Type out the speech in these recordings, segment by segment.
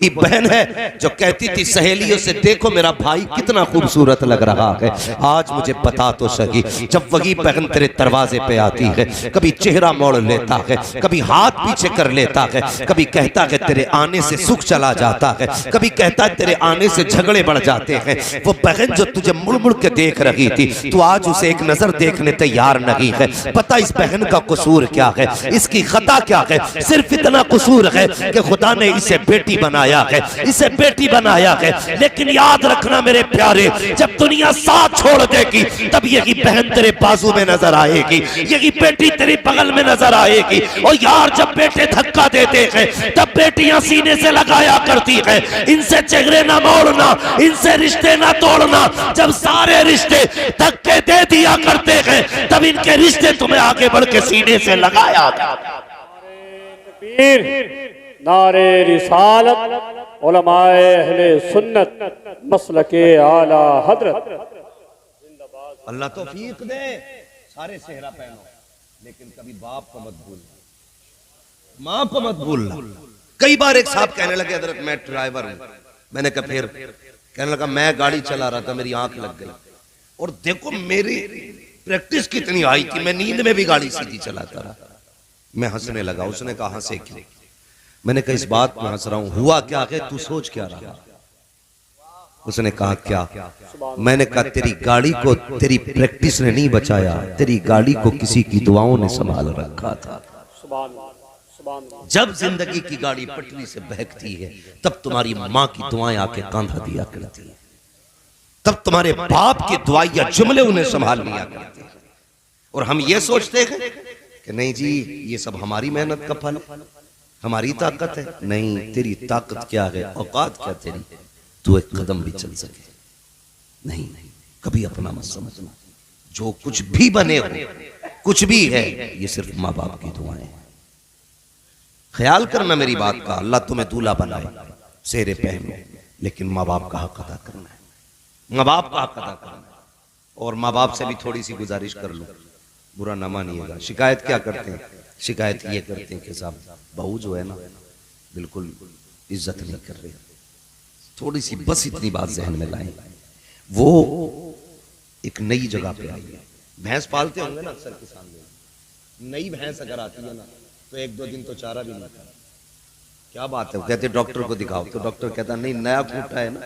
की बहन है जो कहती थी सहेलियों से, देखो मेरा भाई कितना खूबसूरत लग रहा है, आज मुझे बता तो सही। जब वही बहन तेरे दरवाजे पे आती है, कभी चेहरा मोड़ लेता है, कभी हाथ पीछे कर लेता है, कभी कहता है तेरे आने से सुख चला जाता है, कभी कहता है तेरे आने से झगड़े बढ़ जाते हैं। वो बहन जो तुझे मुड़ मुड़ के देख रही थी, तू आज उसे एक नजर देखने तैयार नहीं है। पता इस बहन का कसूर क्या है, इसकी खता क्या है? सिर्फ इतना कसूर है कि खुदा ने इसे बेटी बनाया है, इसे बेटी बनाया है। लेकिन याद रखना मेरे प्यारे, जब दुनिया साथ छोड़ देगी तब यही बहन तेरे बाजू में नजर आएगी, यही बेटी तेरी बगल में नजर आएगी। और यार जब बेटे धक्का देते हैं तब बेटियां सीने से लगाया करती है, इनसे चेहरे ना मोड़ना, इनसे रिश्ते ना तोड़ना। जब सारे रिश्ते धक्के दे दिया करते हैं तब इनके रिश्ते तुम्हें आगे बढ़ के सीने से लगाया। नारे रिसालत उलमाए अहले सुन्नत मसलके आला हजरत। अल्लाह तौफीक दे, सारे सेहरा पहनो, लेकिन कभी बाप को मत भूलना, माँ को मत भूलना। कई बार एक साहब कहने लगे हजरत मैं ड्राइवर हूं, मैंने कहा फिर? कहने लगा मैं गाड़ी चला रहा था, मेरी आंख लग गई और देखो मेरी प्रैक्टिस कितनी आई थी, मैं नींद में भी गाड़ी सीधी चलाता रहा। मैं हंसने लगा, उसने कहा हंसे क्यों? मैंने कहा इस बात में हंस रहा हूं, हुआ क्या है, तू सोच क्या रहा? उसने कहा क्या? मैंने कहा तेरी गाड़ी को तेरी प्रैक्टिस ने नहीं बचाया, तेरी गाड़ी को किसी की दुआओं ने संभाल रखा था। जब जिंदगी की गाड़ी पटरी से बहकती है तब तुम्हारी माँ की दुआएं आके कांधा दिया करती है, तब तुम्हारे बाप की दुआएं या जुमले उन्हें संभाल लिया करते हैं। और हम ये सोचते हैं कि नहीं जी ये सब हमारी मेहनत का फल, हमारी ताकत है। नहीं, तेरी ताकत क्या है, औकात क्या तेरी, तू एक कदम भी चल सके? नहीं, कभी अपना मत समझना। जो कुछ भी बने हो, कुछ भी है, ये सिर्फ माँ बाप की दुआएं हैं। ख्याल करना मेरी बात का, अल्लाह तुम्हें दूल्हा बनाए, सेरे पहनो, लेकिन माँ बाप का हक अदा करना है, माँ बाप का हक अदा करना है। और माँ बाप से भी थोड़ी सी गुजारिश कर लो, बुरा ना मानिएगा। शिकायत क्या करते हैं? शिकायत ये करते हैं कि साहब बहू जो है ना बिल्कुल इज्जत नहीं कर रही। थोड़ी सी बस इतनी बात जहन में लाएं, वो एक नई जगह पे आई है। भैंस पालते होंगे ना अक्सर किसान लोग, नई भैंस अगर आती है ना तो एक दो दिन तो चारा भी नहीं खाता। क्या बात है? वो कहते डॉक्टर को दिखाओ, तो डॉक्टर कहता नहीं नया खूंटा है ना,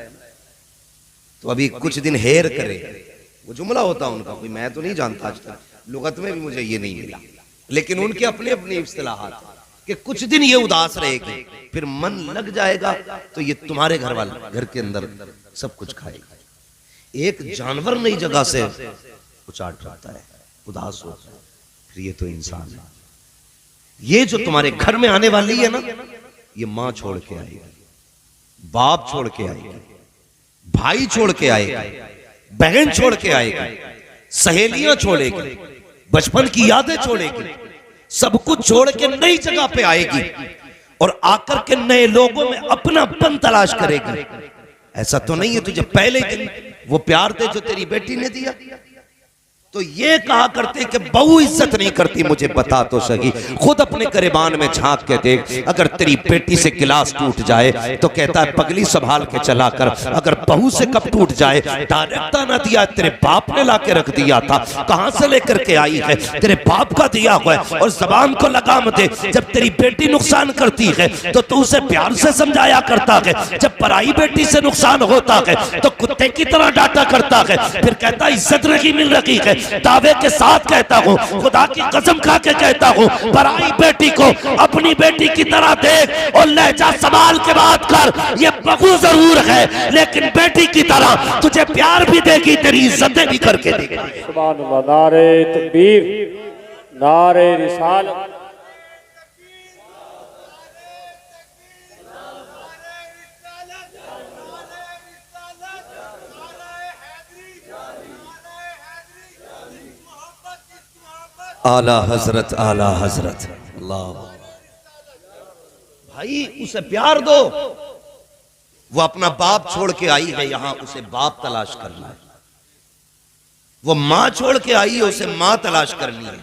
तो अभी कुछ दिन हेर करे। वो जुमला होता उनका, कोई मैं तो नहीं जानता, आज तक लुगत में भी मुझे ये नहीं मिला, लेकिन उनके अपने अपने इस्तिलाहात कि कुछ दिन ये उदास रहेगी, फिर मन लग जाएगा तो ये तुम्हारे घर वाले घर के अंदर सब कुछ खाएगा। एक जानवर नई जगह से उचाट रहता है, उदास होता है, फिर ये तो इंसान है। ये जो तुम्हारे घर में आने वाली है ना, ये माँ छोड़ के आएगी, बाप छोड़ के आएगी, भाई छोड़ के आएगा, बहन छोड़ के आएगा, सहेलियां छोड़ेगी, बचपन की यादें छोड़ेगी, सब कुछ छोड़ के नई जगह पे आएगी और आकर के नए लोगों में अपनापन तलाश करेगी। ऐसा तो नहीं है तुझे पहले दिन वो प्यार दे जो तेरी बेटी ने दिया? तो ये कहा करते कि बहू इज्जत नहीं करती, मुझे बता तो सही। खुद अपने गरेबान में झांक के देख, अगर तेरी बेटी से गिलास टूट जाए तो कहता है पगली संभाल के चला कर। अगर बहू से कप टूट जाए, डायरेक्ट ना दिया तेरे बाप ने ला के रख दिया था, कहां से लेकर के आई है, तेरे बाप का दिया हुआ है। और जबान को लगाम दे, जब तेरी बेटी नुकसान करती है तो तू उसे प्यार से समझाया करता है, जब पराई बेटी से नुकसान होता है तो कुत्ते की तरह डांटा करता है, फिर कहता इज्जत नहीं मिल रही है। दावे के साथ कहता हूँ, खुदा की कसम खा के कहता हूँ, पराई बेटी को अपनी बेटी की तरह देख और लहजा संभाल के बात कर। ये बहू जरूर है लेकिन बेटी की तरह तुझे प्यार भी देगी, तेरी इज्जतें भी करके देगी। सुभान अल्लाह। नारे तकबीर, नारे रिसालत। आला हजरत, आला हजरत। अल्लाह भाई उसे प्यार दो, वो अपना बाप छोड़ के आई है यहां, उसे बाप तलाश करना है। वो मां छोड़ के आई है, उसे मां तलाश करनी है।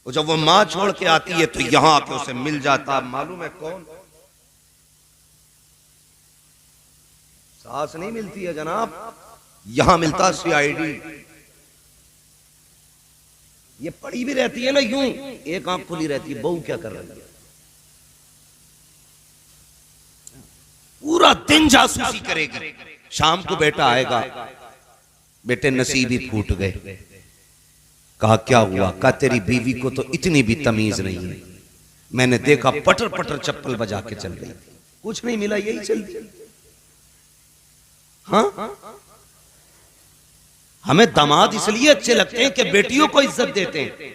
और जब वो मां छोड़ के आती है तो यहां आके उसे मिल जाता, मालूम है कौन? सांस नहीं मिलती है जनाब, यहां मिलता CID। ये पड़ी भी रहती है ना यूं, एक आंख खुली रहती है, बहू क्या कर रही है, पूरा दिन जासूसी करेगी। शाम को बेटा आएगा, बेटे नसीब ही फूट गए। कहा क्या हुआ? कहा तेरी बीवी को तो इतनी भी तमीज नहीं है, मैंने देखा पटर पटर चप्पल बजा के चल रही थी, कुछ नहीं मिला, यही चल दी। हाँ, हमें दामाद इसलिए अच्छे लगते हैं कि बेटियों को इज्जत देते हैं,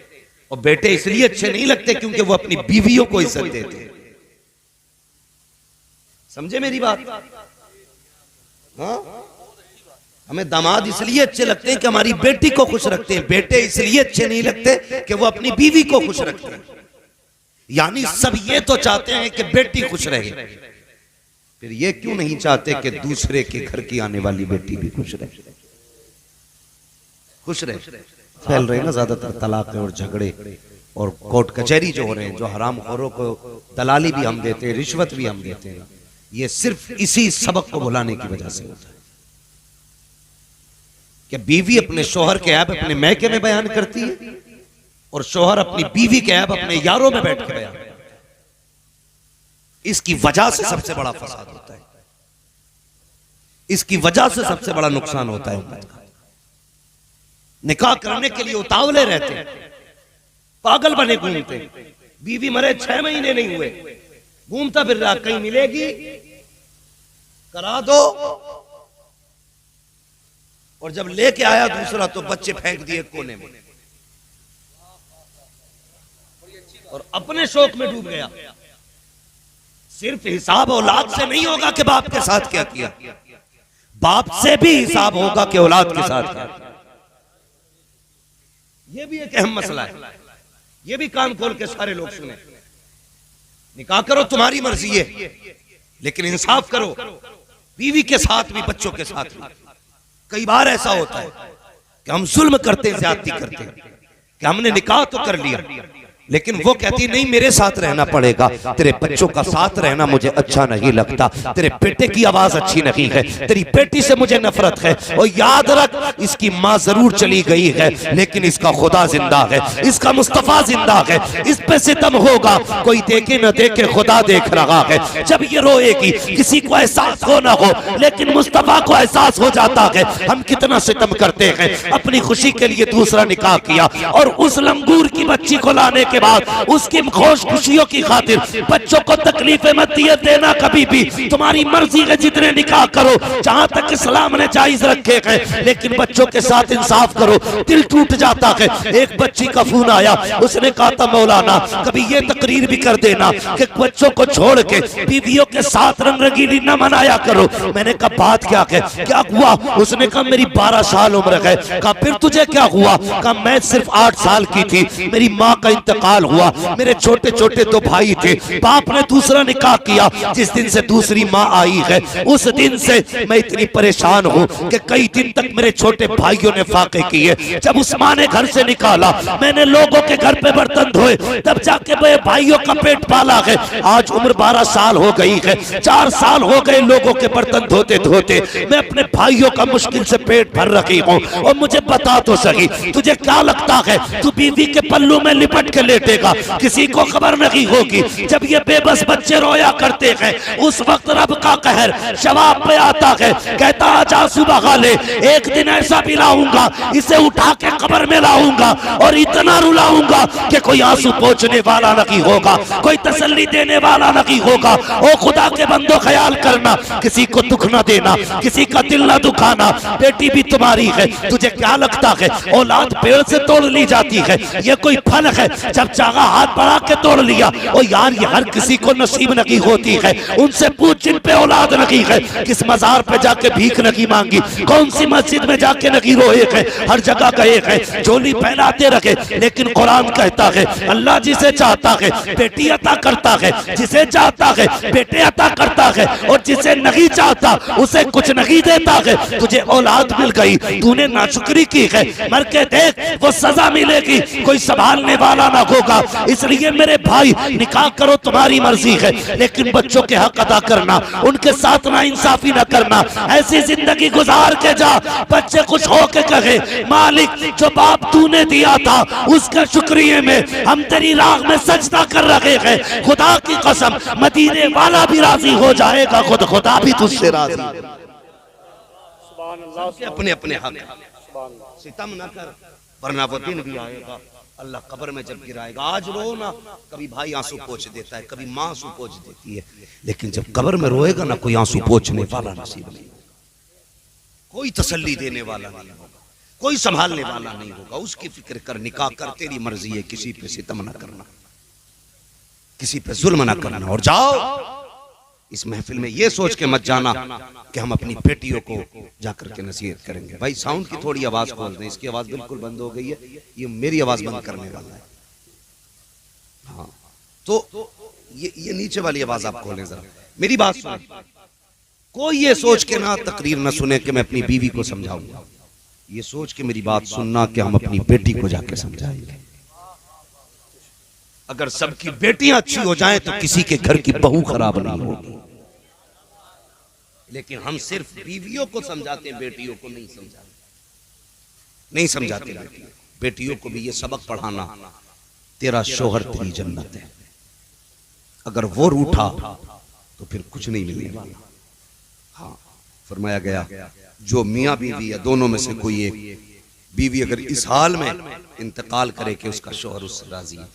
और बेटे इसलिए अच्छे नहीं लगते क्योंकि वो अपनी बीवियों को इज्जत देते हैं। समझे मेरी बात? हाँ, हमें दामाद इसलिए अच्छे लगते हैं कि हमारी बेटी को खुश रखते हैं, बेटे इसलिए अच्छे नहीं लगते कि वो अपनी बीवी को खुश रखते हैं। यानी सब ये तो चाहते हैं कि बेटी खुश रहे, फिर ये क्यों नहीं चाहते कि दूसरे के घर की आने वाली बेटी भी खुश रहे, खुश रहे। फैल रहे ना ज्यादातर तलाक और झगड़े और कोर्ट कचहरी जो हो रहे हैं, जो हरामखोरों को दलाली भी हम देते हैं, रिश्वत भी हम देते हैं, ये सिर्फ इसी सबक को भुलाने की वजह से होता है कि बीवी अपने शोहर के ऐब अपने मैके में बयान करती है और शोहर अपनी बीवी के ऐब अपने यारों में बैठ के बयान करता है। इसकी वजह से सबसे बड़ा फसाद होता है, इसकी वजह से सबसे बड़ा नुकसान होता है उम्मत का। निकाह करने के लिए उतावले रहते हैं, पागल बने घूमते, बीवी मरे 6 महीने नहीं हुए, घूमता फिर रहा, कहीं मिलेगी करा दो, और जब लेके आया दूसरा तो बच्चे फेंक दिए कोने में और अपने शौक में डूब गया। सिर्फ हिसाब औलाद से नहीं होगा कि बाप के साथ क्या किया, बाप से भी हिसाब होगा कि औलाद के साथ क्या किया। यह भी एक अहम मसला है, यह भी कान खोल के सारे लोग सुने। निकाह करो तुम्हारी मर्जी है, लेकिन इंसाफ करो, बीवी के साथ भी बच्चों के साथ भी। कई बार ऐसा होता है कि हम जुल्म करते हैं, ज्यादती करते हैं कि हमने निकाह तो कर लिया, लेकिन वो कहती नहीं मेरे साथ रहना पड़ेगा, तेरे बच्चों का साथ रहना मुझे अच्छा नहीं लगता, तेरे बेटे की आवाज अच्छी नहीं है, तेरी बेटी से मुझे नफरत है। और याद रख, इसकी माँ जरूर चली गई है लेकिन इसका खुदा जिंदा है, इसका मुस्तफा जिंदा है, इस पे सितम होगा, कोई देखे न देखे खुदा देख रहा है। जब ये रोएगी किसी को एहसास हो ना हो, लेकिन मुस्तफा को एहसास हो जाता है हम कितना सितम करते हैं। अपनी खुशी के लिए दूसरा निकाह किया और उस लंगूर की बच्ची को लाने के बाद उसकी खुश खुशियों की खातिर बच्चों को तकलीफें मत दिए देना कभी भी। तुम्हारी मर्जी के जितने निकाह करो जहां तक इस्लाम ने जायज रखे हैं, लेकिन बच्चों के साथ इंसाफ करो। दिल टूट जाता है। एक बच्ची का फोन आया, उसने कहा था मौलाना कभी ये तकरीर भी कर देना कि बच्चों को छोड़ के बीवियों के साथ रंग रंगीली न मनाया करो। मैंने कहा बात क्या है, क्या हुआ? उसने कहा मेरी 12 साल उम्र है। कहा फिर तुझे क्या हुआ? कहा मैं सिर्फ 8 साल की थी, मेरी माँ का इंतकाल हुआ, मेरे छोटे छोटे 2 भाई थे, बाप ने दूसरा निकाह किया। जिस दिन से दूसरी माँ आई है उस दिन से मैं इतनी परेशान हूँ कि कई दिन तक मेरे छोटे भाइयों ने फाके किए। जब उस माँ ने घर से निकाला, मैंने लोगों के घर पे बर्तन धोए, तब जाके मेरे भाइयों का पेट पाला है। आज उम्र 12 साल हो गई है, 4 साल हो गए लोगों के बर्तन धोते धोते, मैं अपने भाइयों का मुश्किल से पेट भर रही हूँ। और मुझे बता तो सही, तुझे क्या लगता है तू बीवी के पल्लू में लिपट के लेटेगा, किसी को खबर नहीं होगी? जब ये बेबस बच्चे रोया करते हैं उस वक्त रब का कहर जवाब पे आता है, कहता आजा सुबह गाले, एक दिन ऐसा भी लाऊंगा इसे उठा के कब्र में लाऊंगा और इतना रुलाऊंगा कि कोई आंसू पोंछने वाला नहीं होगा, कोई तसल्ली देने वाला नहीं होगा। ओ खुदा के बंदो ख्याल करना, किसी को दुख ना देना, किसी का दिल ना दुखाना। बेटी भी तुम्हारी है, तुझे क्या लगता है औलाद पेड़ से तोड़ ली जाती है? ये कोई फल है जब चाहा हाथ बढ़ा के तोड़ लिया? ओ यार ये हर किसी को नसीब नहीं होती है। उनसे पूछ जिन पे औलाद नहीं है, किस मजार पे जाके भीख नहीं मांगी, कौन सी मस्जिद में जाके नहीं रोए है, हर जगह गए है, झोली फैलाते रखे। लेकिन कुरान कहता है अल्लाह जिसे चाहता है बेटी अता करता है, जिसे चाहता है बेटे अता करता है, और जिसे नहीं चाहता उसे कुछ नहीं देता है। तुझे औलाद मिल गई, तूने नाशुक्री की है, मर के देख वो सजा मिलेगी। कोई संभालने वाला ना हो होगा। इसलिए मेरे भाई निकाह करो, तुम्हारी मर्जी है, लेकिन बच्चों के हक अदा करना, उनके साथ ना इंसाफी ना करना। ऐसी जिंदगी गुजार के जा, बच्चे खुश होके कहे मालिक जो बाप तूने दिया था उसके शुक्रिया में हम तेरी राह में सजदा कर रहे हैं। खुदा की कसम मदीने वाला भी राजी हो जाएगा, खुद खुदा भी तुझसे राजी। सुभान अल्लाह, अपने अपने हक सुभान अल्लाह। सितम न कर, वरना वो दिन भी आएगा अल्लाह कब्र में जब गिराएगा। आज रो ना, कभी भाई आंसू पोंछ देता है, कभी माँ आंसू पोंछ देती है, लेकिन जब कब्र में रोएगा ना कोई आंसू पोंछने वाला नसीब नहीं, कोई तसल्ली देने वाला नहीं होगा, कोई संभालने वाला नहीं होगा। उसकी फिक्र कर, निकाह कर, तेरी मर्जी है, किसी पे सितम ना करना, किसी पे जुल्म ना करना। और जाओ इस महफिल में ये सोच के मत जाना कि हम अपनी बेटियों को जाकर के नसीहत करेंगे। भाई साउंड की थोड़ी आवाज खोल दें, इसकी आवाज बिल्कुल बंद हो गई है, ये मेरी आवाज बंद करने वाला है। हाँ तो ये नीचे वाली आवाज आप खोलें जरा, मेरी बात सुने। कोई ये सोच के ना तकरीर ना सुने कि मैं अपनी बीवी को समझाऊंगा, ये सोच के मेरी बात सुनना कि हम अपनी बेटी को जाके समझाएंगे। अगर सबकी बेटियां अच्छी हो जाएं तो किसी के घर की बहू खराब नहीं होगी, लेकिन हम सिर्फ बीवियों को समझाते हैं, बेटियों को नहीं समझाते, नहीं समझाते। बेटियों को भी ये सबक पढ़ाना, तेरा शोहर तेरी जन्नत है, अगर वो रूठा तो फिर कुछ नहीं मिलने वाला। हाँ फरमाया गया जो मियाँ बीवी है दोनों में से कोई एक बीवी अगर इस हाल में इंतकाल करे कि उसका शोहर उससे राजी है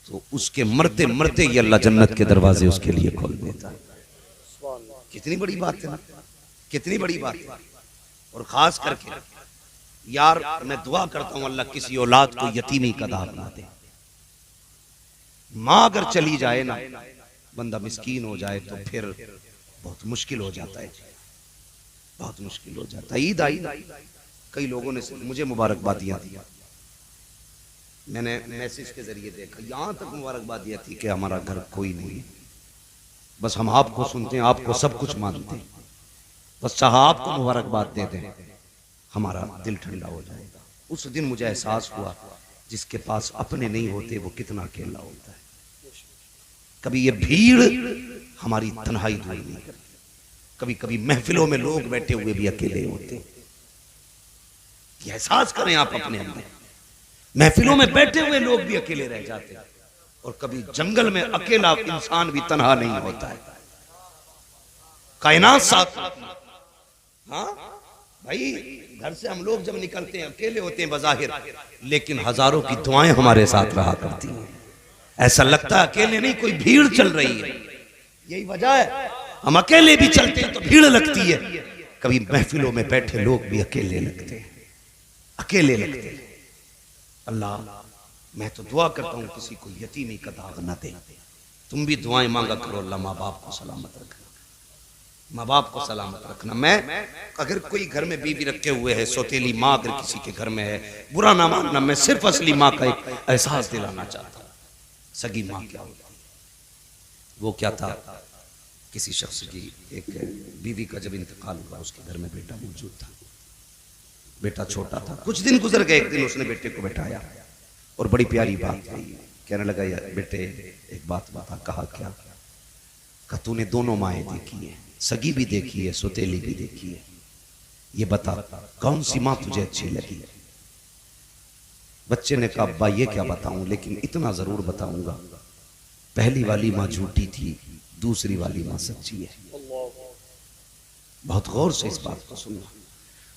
तो उसके मरते मरते ये अल्लाह जन्नत के दरवाजे उसके लिए खोल देता है। कितनी बड़ी बात है ना, कितनी बड़ी बात है। और खास करके यार मैं दुआ करता हूं अल्लाह किसी औलाद को यतीमी का दाग ना दे। माँ अगर चली जाए ना, बंदा मिस्कीन हो जाए तो फिर बहुत मुश्किल हो जाता है, बहुत मुश्किल हो जाता है। ईद आई, कई लोगों ने मुझे मुबारकबादियां दी, मैंने मैसेज के जरिए देखा, यहां तक मुबारकबादियां थी कि हमारा घर कोई नहीं है, बस हम आपको सुनते हैं, आपको सब कुछ मानते हैं, बस चाह आपको मुबारकबाद दे दें हमारा दिल ठंडा हो जाएगा। उस दिन मुझे एहसास हुआ जिसके पास अपने नहीं होते वो कितना अकेला होता है। कभी ये भीड़ हमारी तन्हाई दूर नहीं करती, कभी कभी महफिलों में लोग बैठे हुए भी अकेले होते हैं। ये एहसास करें आप अपने अंदर, महफिलों में बैठे हुए लोग भी अकेले रह जाते हैं, और कभी जंगल में अकेला इंसान भी तन्हा नहीं होता है, कायनात साथ। हाँ भाई घर से हम लोग जब निकलते हैं अकेले होते हैं बज़ाहिर, लेकिन हजारों की दुआएं हमारे साथ रहा करती हैं। ऐसा लगता है अकेले नहीं, कोई भीड़ चल रही है। यही वजह है हम अकेले भी चलते हैं तो भीड़ लगती है, कभी महफिलों में बैठे लोग भी अकेले लगते हैं, अकेले लगते हैं। अल्लाह मैं तो दुआ करता हूं किसी को यतीमी का दाग न दे। तुम भी दुआएं मांगा करो, अल्लाह माँ बाप को सलामत रखना, माँ बाप को सलामत रखना। मैं अगर कोई घर में बीवी रखे हुए है, सौतेली माँ अगर किसी के घर में है, बुरा ना मानना, मैं सिर्फ असली माँ का एक एहसास दिलाना चाहता हूँ। सगी माँ क्या होती है, वो क्या था, किसी शख्स की एक बीवी का जब इंतकाल हुआ उसके घर में बेटा मौजूद था, बेटा छोटा था, कुछ दिन गुजर गए, एक दिन उसने बेटे को बैठाया और बड़ी प्यारी बात कही, कहने लगा यार बेटे एक बात बता। कहा क्या? कहा तूने दोनों माएँ देखी है, सगी भी देखी है, सौतेली भी देखी है, ये बता कौन सी माँ तुझे अच्छी लगी? बच्चे ने कहा अब्बा ये क्या बताऊं, लेकिन इतना जरूर बताऊंगा, पहली वाली माँ झूठी थी, दूसरी वाली माँ सच्ची है। बहुत गौर से इस बात को सुनना।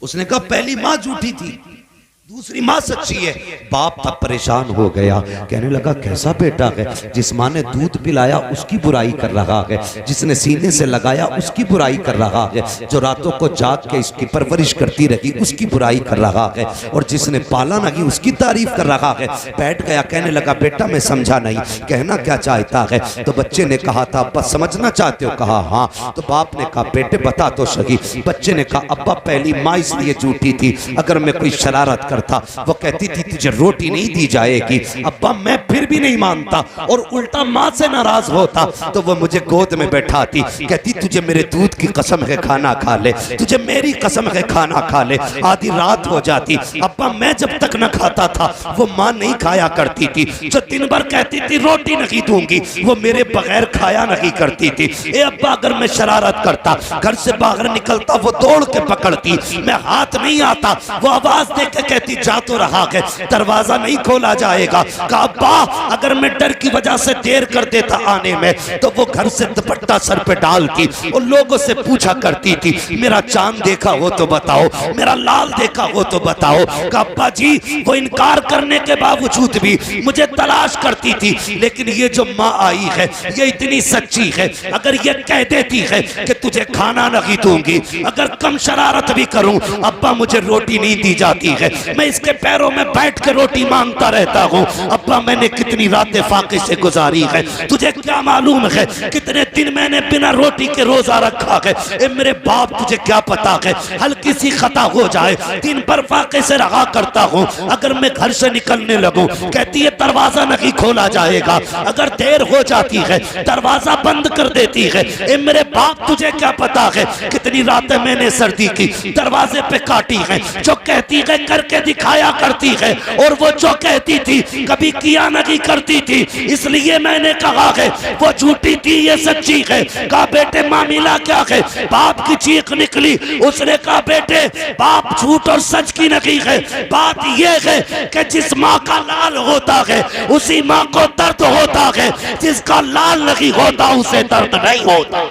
उसने कहा पहली माँ झूठी थी, दूसरी माँ सच्ची है। बाप तब परेशान हो गया, कहने लगा कैसा बेटा है, जिस माँ ने दूध पिलाया उसकी बुराई कर रहा है, जिसने सीने से लगाया उसकी बुराई कर रहा है, जो रातों को जाग के इसकी परवरिश करती रही उसकी बुराई कर रहा है, और जिसने पाला नहीं उसकी तारीफ कर रहा है। बैठ गया, कहने लगा बेटा मैं समझा नहीं, कहना क्या चाहता है? तो बच्चे ने कहा था अब्बा समझना चाहते हो? कहा हाँ। तो बाप ने कहा बेटे बता तो सही। बच्चे ने कहा अब्बा पहली माँ इसलिए झूठी थी, अगर मैं कोई शरारत करता। वो कहती थी तुझे रोटी नहीं दी जाएगी। अब्बा मैं फिर भी नहीं मानता और उल्टा माँ से नाराज होता तो वो मुझे गोद में बैठाती, कहती तुझे मेरे दूध की कसम है खाना खा ले, तुझे मेरी कसम है खाना खा ले। आधी रात हो जाती, अब्बा मैं जब तक न खाता था वो माँ नहीं खाया करती थी। जो दिन भर कहती थी रोटी नहीं दूंगी, वो मेरे बगैर खाया नहीं करती थी। ए अब्बा अगर मैं शरारत करता, घर से बाहर निकलता, वो दौड़ के पकड़ती, मैं हाथ नहीं आता, वो आवाज दे के कहती जा तो रहा है, दरवाजा नहीं खोला जाएगा। कहा अब्बा अगर मैं डर की वजह से देर कर देता आने में तो वो घर से दुपट्टा सर पे डालती और लोगों से पूछा करती थी मेरा चांद देखा हो तो बताओ, मेरा लाल देखा हो तो बताओ। कहा अब्बा जी वो इनकार करने के बावजूद भी मुझे तलाश करती थी, लेकिन ये जो माँ आई है ये इतनी सच्ची है, अगर ये कह देती है कि तुझे खाना नहीं दूंगी, अगर कम शरारत भी करूं अब्बा मुझे रोटी नहीं दी जाती है, मैं इसके पैरों में बैठ के रोटी मांगता रहता हूं। अब्बा मैंने कितनी रातें फाके से गुजारी है, तुझे क्या मालूम है कितने दिन मैंने बिना रोटी के रोजा रखा है। ए मेरे बाप तुझे क्या पता है, हल्की सी खता हो जाए दिन भर फाके से रहा करता हूं, अगर मैं घर से निकलने लगूं कहती है दरवाजा नहीं खोला जाएगा, अगर देर हो जाती है दरवाजा बंद कर देती है। ए मेरे बाप तुझे क्या पता है कितनी रातें मैंने सर्दी की दरवाजे पे काटी है, जो कहती है करके दिखाया करती है और वो जो कहती थी कभी किया नहीं करती थी, इसलिए मैंने कहा है वो झूठी थी ये सच्ची है। कहा बेटे मामला क्या है, बाप की चीख निकली, उसने कहा बेटे बाप झूठ और सच की नहीं है, बात ये है कि जिस माँ का लाल होता है उसी माँ को दर्द होता है, जिसका लाल नहीं होता उसे दर्द नहीं होता।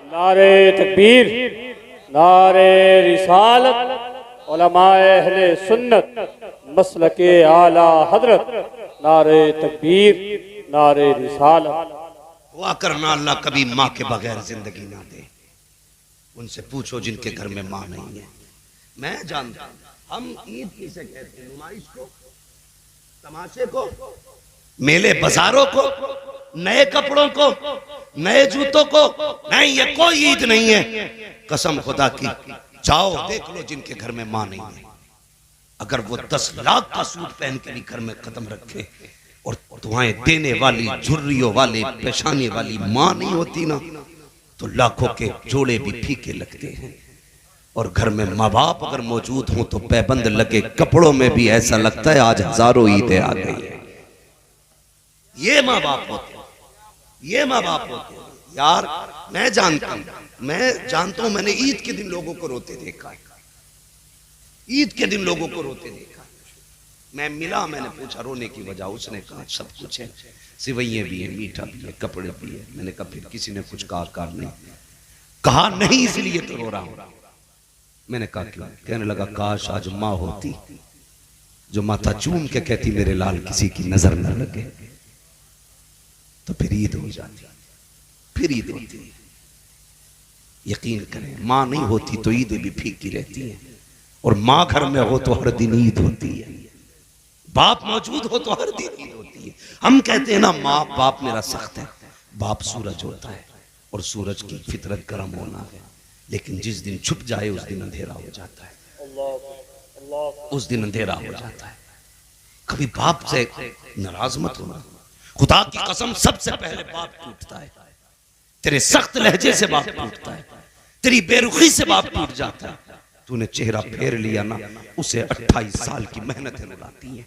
नारे तकबीर, नारे रिसालत, उलमाए अहले सुन्नत मसलके आला हजरत, नारे तकबीर, नारे रिसालत। दुआ करना अल्लाह कभी माँ के बगैर जिंदगी ना दे। उनसे पूछो जिनके घर में माँ नहीं है। मैं जानता हम ईद किसे कहते हैं, नुमाइश को, तमाशे को, मेले बाजारों को, नए कपड़ों को, नए जूतों को, नहीं ये कोई ईद नहीं है। कसम खुदा की जाओ देख लो जिनके घर में माँ नहीं है, अगर वो 10 लाख का सूट पहन के भी घर में कदम रखे और दुआएं देने वाली झुर्रियों वाले पेशानी वाली माँ नहीं होती ना तो लाखों के जोड़े भी फीके लगते हैं। और घर में माँ बाप अगर मौजूद हों तो पैबंद लगे कपड़ों में भी ऐसा लगता है आज हजारों ईदें आ गई है। ये माँ बाप होते, ये माँ बाप होते यार। मैं जानता हूं, मैंने ईद के दिन लोगों को रोते देखा है, ईद के दिन लोगों को रोते देखा। मैं मिला, मैंने पूछा रोने की वजह, उसने कहा सब कुछ है, सिवैये भी है, मीठा भी है, कपड़े भी है। मैंने कहा फिर किसी ने कुछ कहा नहीं? कहा नहीं इसलिए तो रो रहा हूं। मैंने कहा क्यों? कहने लगा काश आज माँ होती जो माथा चूम के कहती मेरे लाल किसी की नजर न लगे, तो फिर ईद हो जाती, फिर ईद होती। यकीन करें माँ नहीं होती तो ईद भी फीकी रहती है, और माँ घर में हो तो हर दिन ईद होती है, बाप मौजूद हो तो हर दिन ईद होती है। हम कहते हैं ना माँ बाप मेरा सख्त है, बाप सूरज होता है और सूरज की फितरत गर्म होना है, लेकिन जिस दिन छुप जाए उस दिन अंधेरा हो जाता है, उस दिन अंधेरा हो जाता है। कभी बाप से नाराज मत होना, खुदा की कसम सबसे पहले बाप टूटता है, तेरे सख्त लहजे से बाप टूटता है, तेरी बेरुखी से बाप टूट जाता है। तूने चेहरा फेर लिया ना, उसे 28 साल की मेहनतें रुलाती हैं,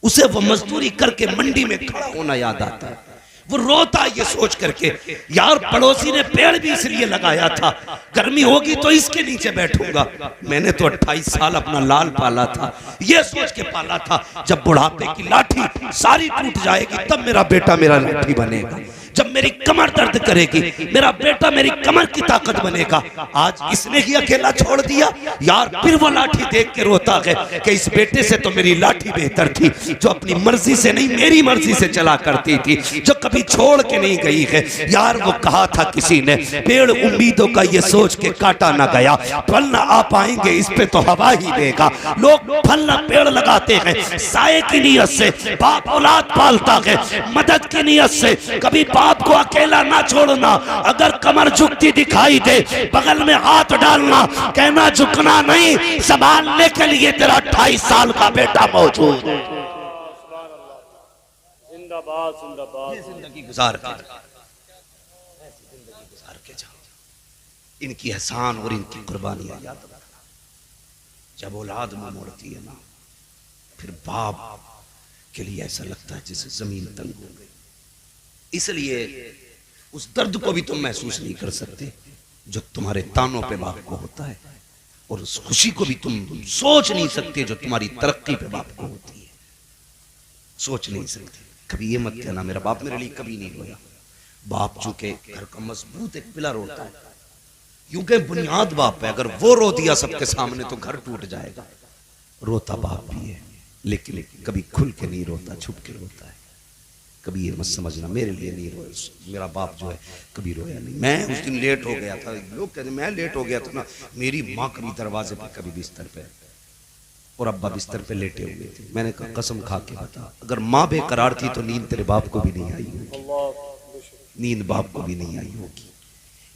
उसे वो मजदूरी करके मंडी में खड़ा होना याद आता है, वो रोता है ये सोच करके यार पड़ोसी ने पेड़ भी इसलिए लगाया था, गर्मी होगी तो इसके नीचे बैठूंगा। मैंने तो 28 साल अपना लाल पाला था, ये सोच के पाला था जब बुढ़ापे की लाठी सारी टूट जाएगी तब मेरा बेटा मेरा लाठी बनेगा, जब मेरी कमर दर्द करेगी मेरा बेटा मेरी कमर की ताकत बनेगा। आज इसने ही अकेला छोड़ दिया यार, फिर वो लाठी देख के रोता है कि इस बेटे से तो मेरी लाठी बेहतर थी, जो अपनी मर्जी से नहीं मेरी मर्जी से चला करती थी, जो कभी छोड़ के नहीं गई है यार। वो कहा था किसी ने पेड़ उम्मीदों का ये सोच के काटा ना गया, फल ना आ पाएंगे इस पे तो हवा ही देगा। लोग फल ना पेड़ लगाते हैं साए की नीयत से, बाप औलाद पालता है मदद की नीयत से, कभी बाप को अकेला ना छोड़ना। अगर कमर झुकती दिखाई दे बगल में हाथ डालना, कहना झुकना नहीं, संभालने के लिए तेरा 28 साल का बेटा मौजूद है। जिंदाबाद जिंदाबाद। जिंदगी गुजार के जाओ, इनकी एहसान और इनकी कुर्बानियां याद रखना। जब औलाद में मोड़ती है ना, फिर बाप के लिए ऐसा लगता है जैसे जमीन तंग हो गई। इसलिए उस दर्द को भी तुम महसूस नहीं कर सकते जो तुम्हारे तानों पे बाप को होता है, और उस खुशी को भी तुम सोच नहीं सकते जो तुम्हारी तरक्की पे बाप को होती है। सोच नहीं सकते। कभी ये मत कहना मेरा बाप मेरे लिए कभी नहीं रोया। बाप चूंकि घर का मजबूत एक पिलर होता है, यूं के बुनियाद बाप है, अगर वो रो दिया सबके सामने तो घर टूट जाएगा। रोता बाप भी है, लेकिन कभी खुल के नहीं रोता, छुप के रोता है। कभी ये मत समझना मेरे लिए नहीं रोया, मेरा बाप जो है कभी रोया नहीं। मैं उस दिन लेट हो गया था, लोग कहते मैं लेट हो गया था ना, मेरी माँ कभी दरवाजे पे कभी बिस्तर पे और अब्बा बिस्तर पे लेटे हुए थे। मैंने कहा कसम खा के बता, अगर माँ बेकरार थी तो नींद तेरे बाप को भी नहीं आई होगी, नींद बाप को भी नहीं आई होगी।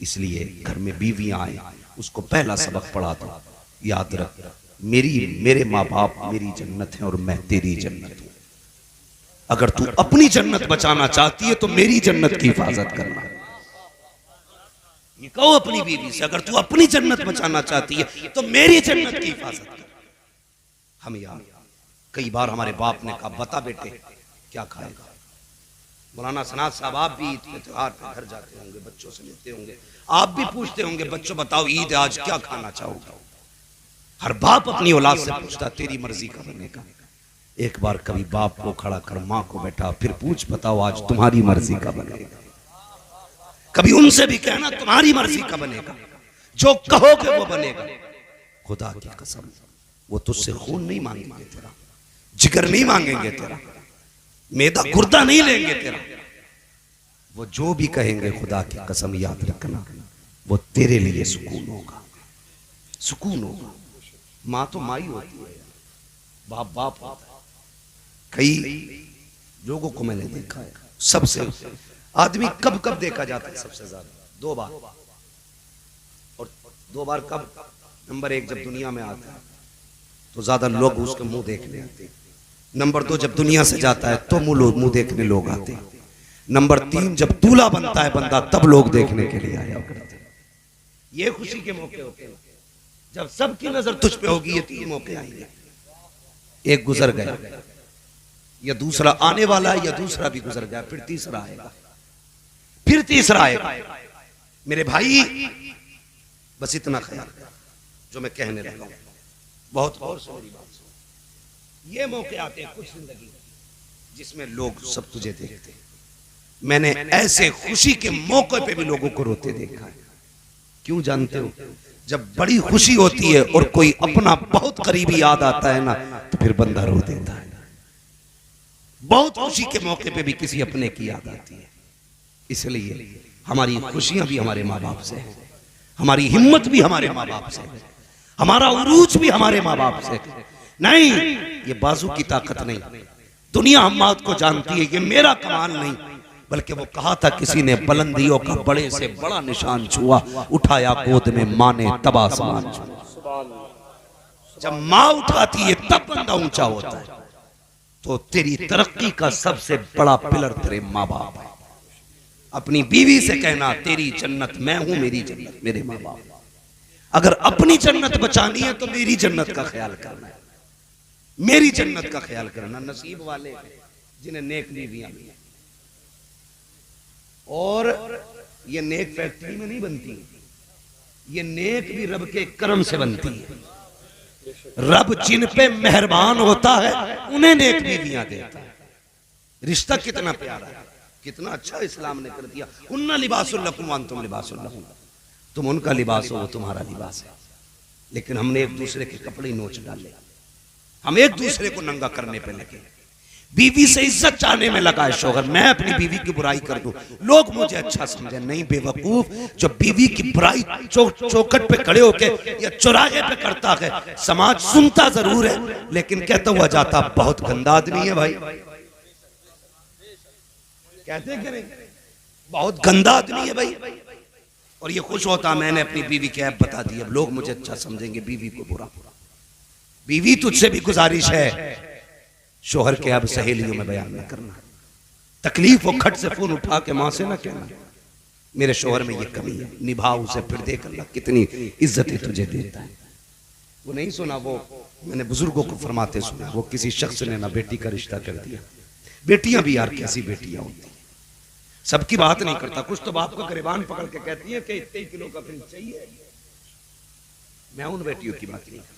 इसलिए घर में बीवियां आए उसको पहला सबक पढ़ा दो, याद रख मेरे माँ बाप मेरी जन्नत है और मैं तेरी जन्नत हूं। अगर तू अपनी जन्नत बचाना चाहती है तो मेरी जन्नत की हिफाजत करना। ये कहो अपनी बीवी से, अगर तू अपनी जन्नत बचाना चाहती है तो मेरी जन्नत की हिफाजत कर। हम यार कई बार हमारे बाप ने कहा बता बेटे क्या खाएगा। मौलाना सनात साहब आप भी ईद के त्योहार पे घर जाते होंगे, बच्चों से मिलते होंगे, आप भी पूछते होंगे बच्चों बताओ ईद आज क्या खाना चाहोगे। हर बाप अपनी औलाद से पूछता तेरी मर्जी का बनेगा। एक बार कभी बाप को खड़ा कर माँ को बैठा, फिर पूछ बताओ आज तुम्हारी मर्जी का बनेगा। कभी उनसे भी कहना तुम्हारी मर्जी का बनेगा, जो कहोगे वो बनेगा। खुदा की कसम वो तुझसे खून नहीं मांगेंगे तेरा, जिगर नहीं मांगेंगे तेरा, मैदा गुर्दा नहीं लेंगे तेरा। वो जो भी कहेंगे खुदा की कसम याद रखना वो तेरे लिए सुकून होगा, सुकून होगा। माँ तो माँ ही होती है, बाप बाप होता है। कई लोगों को मैंने देखा है, सबसे आदमी कब कब देखा जाता है सबसे ज्यादा? 2 बार। और 2 बार कब? नंबर 1 जब दुनिया में आता है तो ज्यादा लोग उसके मुंह देखने आते हैं। नंबर 2 जब दुनिया से जाता है तो मुंह देखने लोग आते हैं। नंबर 3 जब दूल्हा बनता है बंदा तब लोग देखने के लिए आया करते हैं। ये खुशी के मौके होते हैं जब सबकी नजर तुझ पे होगी। ये 3 मौके आएंगे, एक गुजर गया, या दूसरा आने वाला है, या दूसरा भी गुजर गया, फिर तीसरा आएगा, फिर तीसरा आएगा। मेरे भाई बस इतना ख्याल कर जो मैं कहने लगा हूं, बहुत गौर से मेरी बात सुन। ये मौके आते हैं कुछ जिंदगी जिसमें लोग सब तुझे देखते हैं। मैंने ऐसे खुशी के मौके पे भी लोगों को रोते देखा है। क्यों जानते हो? जब बड़ी खुशी होती है और कोई अपना बहुत करीबी याद आता है ना तो फिर बंदा रो देता है। बहुत खुशी के मौके पे भी किसी अपने की याद आती है। इसलिए हमारी खुशियां भी हमारे माँ बाप से है, हमारी हिम्मत भी हमारे माँ बाप से है, हमारा उरूज भी हमारे माँ बाप से। नहीं, ये बाजू की ताकत नहीं, दुनिया हम बात को जानती है, ये मेरा कमाल नहीं, बल्कि वो कहा था किसी ने बुलंदियों का बड़े से बड़ा निशान छुआ, उठाया गोद में माँ ने तब आसमान छुआ। जब माँ उठाती है तब बंदा ऊंचा होता है। तो तेरी तरक्की का सबसे बड़ा पिलर तेरे माँ बाप है। अपनी बीवी से कहना तेरी जन्नत मैं हूं, मेरी जन्नत मेरे माँ बाप। अगर अपनी जन्नत बचानी है तो मेरी जन्नत का ख्याल करना है, मेरी जन्नत का ख्याल करना। नसीब वाले जिन्हें नेक बीवियां भी हैं। और ये नेक फैक्ट्री में नहीं बनती, ये नेक भी रब के करम से बनती है। रब जिन पे मेहरबान होता है उन्हें नेक बीवियां देता है। रिश्ता कितना प्यारा है, कितना अच्छा इस्लाम ने कर दिया। उन्ना लिबासुल लकुम व अंतुम लिबासुल लहुम, तुम उनका लिबास हो वो तुम्हारा लिबास है। लेकिन हमने एक दूसरे के कपड़े नोच डाले, हम एक दूसरे को नंगा करने पे लगे। बीवी से इज्जत चाहने में लगा है शौहर, मैं अपनी बीवी की बुराई कर दूं लोग मुझे अच्छा समझे। नहीं बेवकूफ, जो बीवी की बुराई चौखट पे खड़े होके या चौराहे पे करता है, समाज सुनता जरूर है लेकिन कहता हुआ जाता बहुत गंदा आदमी है भाई। कहते कि नहीं? बहुत गंदा आदमी है भाई। और ये खुश होता मैंने अपनी बीवी के ऐप बता दी, अब लोग मुझे अच्छा समझेंगे, बीवी को बुरा। बीवी तुझसे भी गुजारिश है शोहर के अब सहेलियों में बयान न करना। तकलीफ हो खट से फोन उठा के मां से ना कहना मेरे शोहर में ये कमी है, निभा उसे, फिर देख अल्लाह कितनी इज्जतें तुझे देता है। वो नहीं सुना, वो मैंने बुजुर्गों को फरमाते सुना, वो किसी शख्स ने ना बेटी का रिश्ता कर दिया। बेटियां भी यार कैसी बेटियां होती हैं, सबकी बात नहीं करता। कुछ तो बाप का गिरबान पकड़ के कहती है कि इतने किलो का फ्रिज चाहिए। मैं उन बेटियों की बात नहीं करता,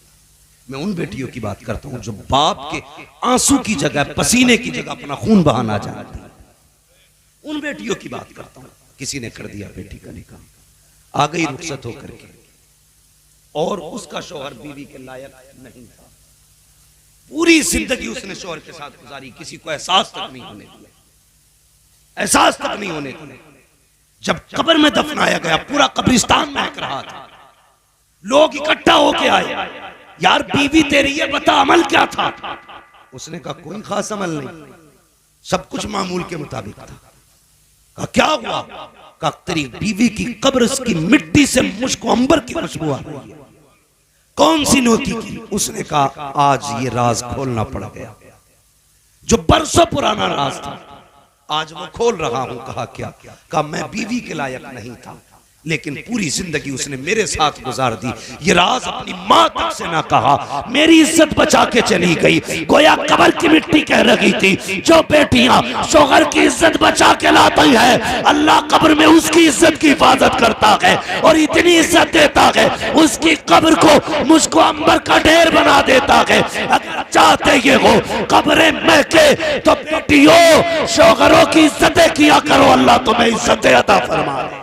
मैं उन बेटियों की बात करता हूं जो बाप के आंसू की जगह, पसीने की जगह अपना खून बहाना चाहती है। उन बेटियों की बात करता हूं। किसी ने कर दिया बेटी का निकाह, आ गई रुखसत होकर के, और उसका शौहर बीवी के लायक नहीं था। पूरी जिंदगी उसने शौहर के साथ गुजारी, किसी को एहसास तक नहीं होने दिया, एहसास तक नहीं होने दिया। जब कब्र में दफनाया गया, पूरा कब्रिस्तान महक रहा था, लोग इकट्ठा होके आए, यार बीवी तेरी ये बता अमल क्या था? उसने कहा कोई खास अमल नहीं, सब कुछ मामूल के मुताबिक था। कहा क्या हुआ? कहा तेरी बीवी की कब्र की मिट्टी से मुझको अंबर की खुशबू आ रही है। कौन सी नोकी की? उसने कहा आज ये राज खोलना पड़ गया, जो बरसों पुराना राज था, आज वो खोल रहा हूं। कहा क्या? कहा मैं बीवी के लायक नहीं था, लेकिन पूरी जिंदगी उसने मेरे साथ गुजार दी। ये राज अपनी मां तक से ना कहा, मेरी इज्जत बचा के चली गई। गोया कब्र की मिट्टी कह रही थी, जो बेटियां शौहर की इज्जत बचा के लाती है, अल्लाह कब्र में उसकी इज्जत की हिफाजत करता है और इतनी इज्जत देता है, उसकी कब्र को मुझको अंबर का ढेर बना देता है। अगर चाहते ये हो कब्रें महके तो बेटियों शौहरों की इज्जतें किया करो, अल्लाह तुम्हें इज्जतें अता फरमा दे।